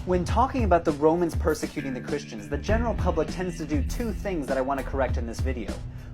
When talking about the Romans persecuting the Christians, the general public tends to do two things that I want to correct in this video.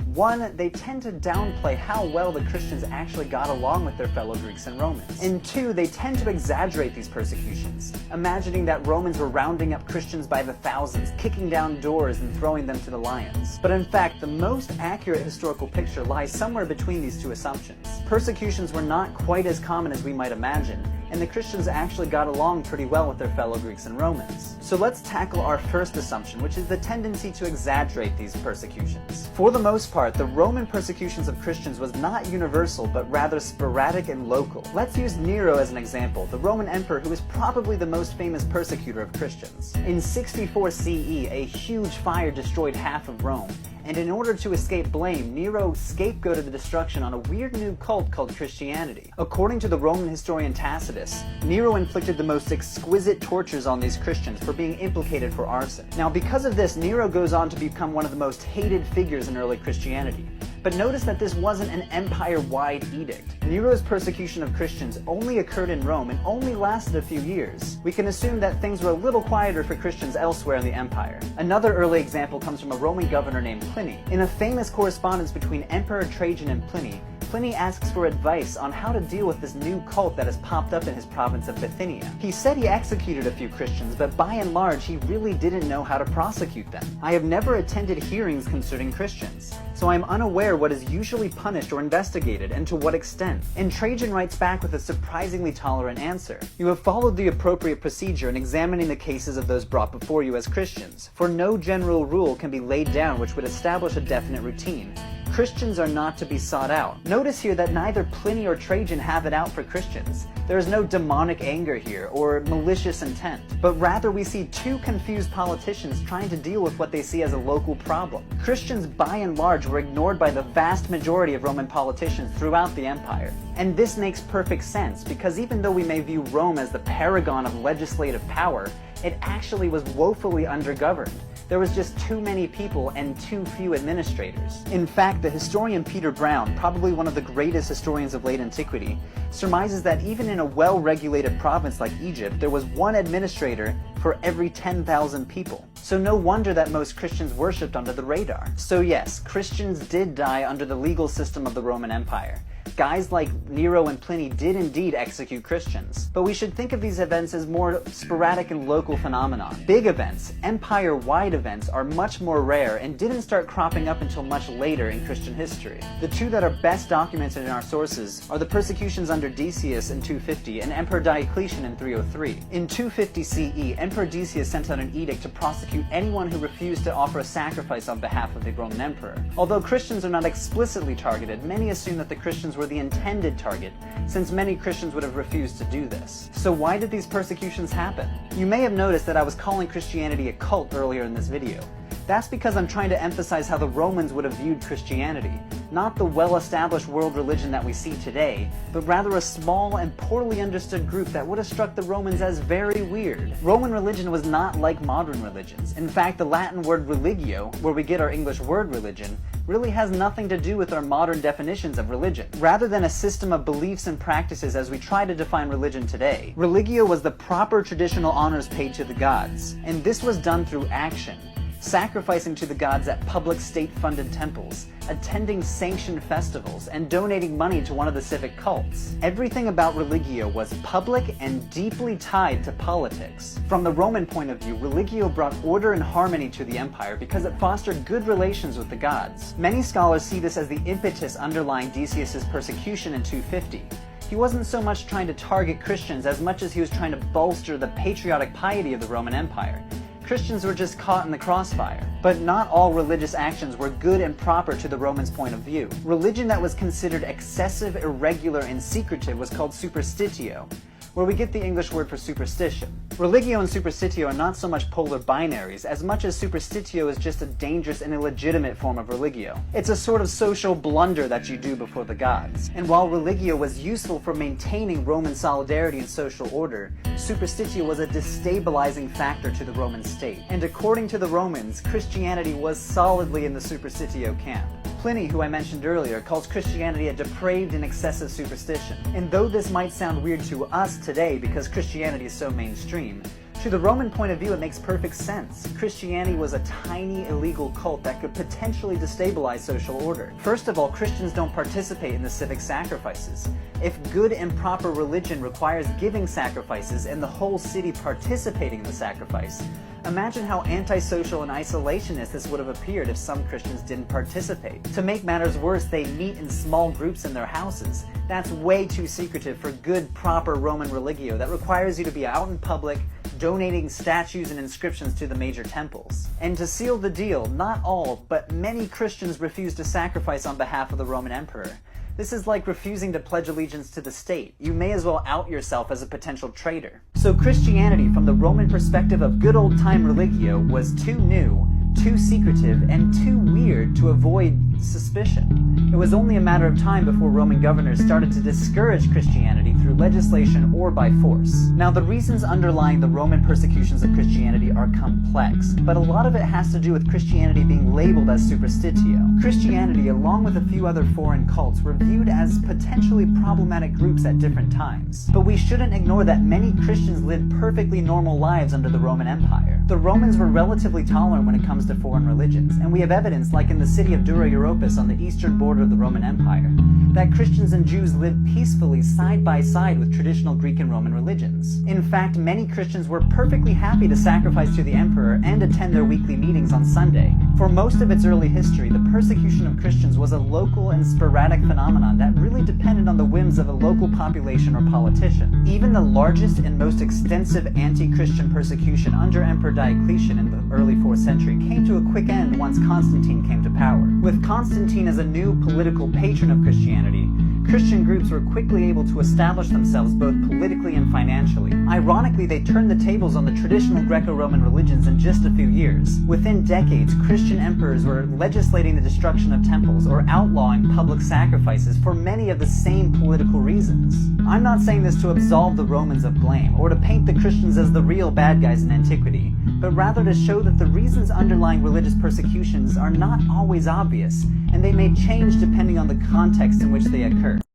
One, they tend to downplay how well the Christians actually got along with their fellow Greeks and Romans. And two, they tend to exaggerate these persecutions, imagining that Romans were rounding up Christians by the thousands, kicking down doors and throwing them to the lions. But in fact, the most accurate historical picture lies somewhere between these two assumptions. Persecutions were not quite as common as we might imagine, and the Christians actually got along pretty well with their fellow Greeks and Romans. So let's tackle our first assumption, which is the tendency to exaggerate these persecutions. For the most part, the Roman persecutions of Christians was not universal, but rather sporadic and local. Let's use Nero as an example, the Roman emperor who is probably the most famous persecutor of Christians. In 64 CE, a huge fire destroyed half of Rome, and in order to escape blame, Nero scapegoated the destruction on a weird new cult called Christianity. According to the Roman historian Tacitus, Nero inflicted the most exquisite tortures on these Christians for being implicated for arson. Now, because of this, Nero goes on to become one of the most hated figures in early Christianity. But notice that this wasn't an empire-wide edict. Nero's persecution of Christians only occurred in Rome and only lasted a few years. We can assume that things were a little quieter for Christians elsewhere in the empire. Another early example comes from a Roman governor named Pliny. In a famous correspondence between Emperor Trajan and Pliny, Pliny asks for advice on how to deal with this new cult that has popped up in his province of Bithynia. He said he executed a few Christians, but by and large, he really didn't know how to prosecute them. I have never attended hearings concerning Christians, so I'm unaware what is usually punished or investigated and to what extent. And Trajan writes back with a surprisingly tolerant answer. You have followed the appropriate procedure in examining the cases of those brought before you as Christians, for no general rule can be laid down which would establish a definite routine. Christians are not to be sought out. Notice here that neither Pliny or Trajan have it out for Christians. There is no demonic anger here or malicious intent, but rather we see two confused politicians trying to deal with what they see as a local problem. Christians by and large were ignored by the vast majority of Roman politicians throughout the empire. And this makes perfect sense because even though we may view Rome as the paragon of legislative power, it actually was woefully undergoverned. There was just too many people and too few administrators. In fact, the historian Peter Brown, probably one of the greatest historians of late antiquity, surmises that even in a well-regulated province like Egypt, there was one administrator for every 10,000 people. So no wonder that most Christians worshipped under the radar. So yes, Christians did die under the legal system of the Roman Empire. Guys like Nero and Pliny did indeed execute Christians, but we should think of these events as more sporadic and local phenomenon. Big events, empire-wide events, are much more rare and didn't start cropping up until much later in Christian history. The two that are best documented in our sources are the persecutions under Decius in 250 and Emperor Diocletian in 303. In 250 CE, Emperor Decius sent out an edict to prosecute anyone who refused to offer a sacrifice on behalf of the Roman emperor. Although Christians are not explicitly targeted, many assume that the Christians were the intended target, since many Christians would have refused to do this. So why did these persecutions happen? You may have noticed that I was calling Christianity a cult earlier in this video. That's because I'm trying to emphasize how the Romans would have viewed Christianity, not the well-established world religion that we see today, but rather a small and poorly understood group that would have struck the Romans as very weird. Roman religion was not like modern religions. In fact, the Latin word religio, where we get our English word religion, really has nothing to do with our modern definitions of religion. Rather than a system of beliefs and practices as we try to define religion today, religio was the proper traditional honors paid to the gods, and this was done through action. Sacrificing to the gods at public state-funded temples, attending sanctioned festivals, and donating money to one of the civic cults. Everything about religio was public and deeply tied to politics. From the Roman point of view, religio brought order and harmony to the empire because it fostered good relations with the gods. Many scholars see this as the impetus underlying Decius's persecution in 250. He wasn't so much trying to target Christians as much as he was trying to bolster the patriotic piety of the Roman Empire. Christians were just caught in the crossfire. But not all religious actions were good and proper to the Romans' point of view. Religion that was considered excessive, irregular, and secretive was called superstitio, where we get the English word for superstition. Religio and superstitio are not so much polar binaries, as much as superstitio is just a dangerous and illegitimate form of religio. It's a sort of social blunder that you do before the gods. And while religio was useful for maintaining Roman solidarity and social order, superstitio was a destabilizing factor to the Roman state. And according to the Romans, Christianity was solidly in the superstitio camp. Pliny, who I mentioned earlier, calls Christianity a depraved and excessive superstition. And though this might sound weird to us today because Christianity is so mainstream, To the Roman point of view, it makes perfect sense. Christianity was a tiny, illegal cult that could potentially destabilize social order. First of all, Christians don't participate in the civic sacrifices. If good and proper religion requires giving sacrifices and the whole city participating in the sacrifice, imagine how antisocial and isolationist this would have appeared if some Christians didn't participate. To make matters worse, they meet in small groups in their houses. That's way too secretive for good, proper Roman religio that requires you to be out in public, donating statues and inscriptions to the major temples. And to seal the deal, not all, but many Christians refuse to sacrifice on behalf of the Roman Emperor. This is like refusing to pledge allegiance to the state. You may as well out yourself as a potential traitor. So Christianity, from the Roman perspective of good old-time religio, was too new, too secretive, and too weird to avoid suspicion. It was only a matter of time before Roman governors started to discourage Christianity through legislation or by force. Now, the reasons underlying the Roman persecutions of Christianity are complex, but a lot of it has to do with Christianity being labeled as superstitio. Christianity, along with a few other foreign cults, were viewed as potentially problematic groups at different times. But we shouldn't ignore that many Christians lived perfectly normal lives under the Roman Empire. The Romans were relatively tolerant when it comes to foreign religions, and we have evidence, like in the city of Dura Europos on the eastern border of the Roman Empire, that Christians and Jews lived peacefully side by side with traditional Greek and Roman religions. In fact, many Christians were perfectly happy to sacrifice to the emperor and attend their weekly meetings on Sunday. For most of its early history, the persecution of Christians was a local and sporadic phenomenon that really depended on the whims of a local population or politician. Even the largest and most extensive anti-Christian persecution under Emperor Diocletian in the early 4th century came to a quick end once Constantine came to power. With Constantine as a new political patron of Christianity, Christian groups were quickly able to establish themselves both politically and financially. Ironically, they turned the tables on the traditional Greco-Roman religions in just a few years. Within decades, Christian emperors were legislating the destruction of temples or outlawing public sacrifices for many of the same political reasons. I'm not saying this to absolve the Romans of blame or to paint the Christians as the real bad guys in antiquity, but rather to show that the reasons underlying religious persecutions are not always obvious, and they may change depending on the context in which they occur.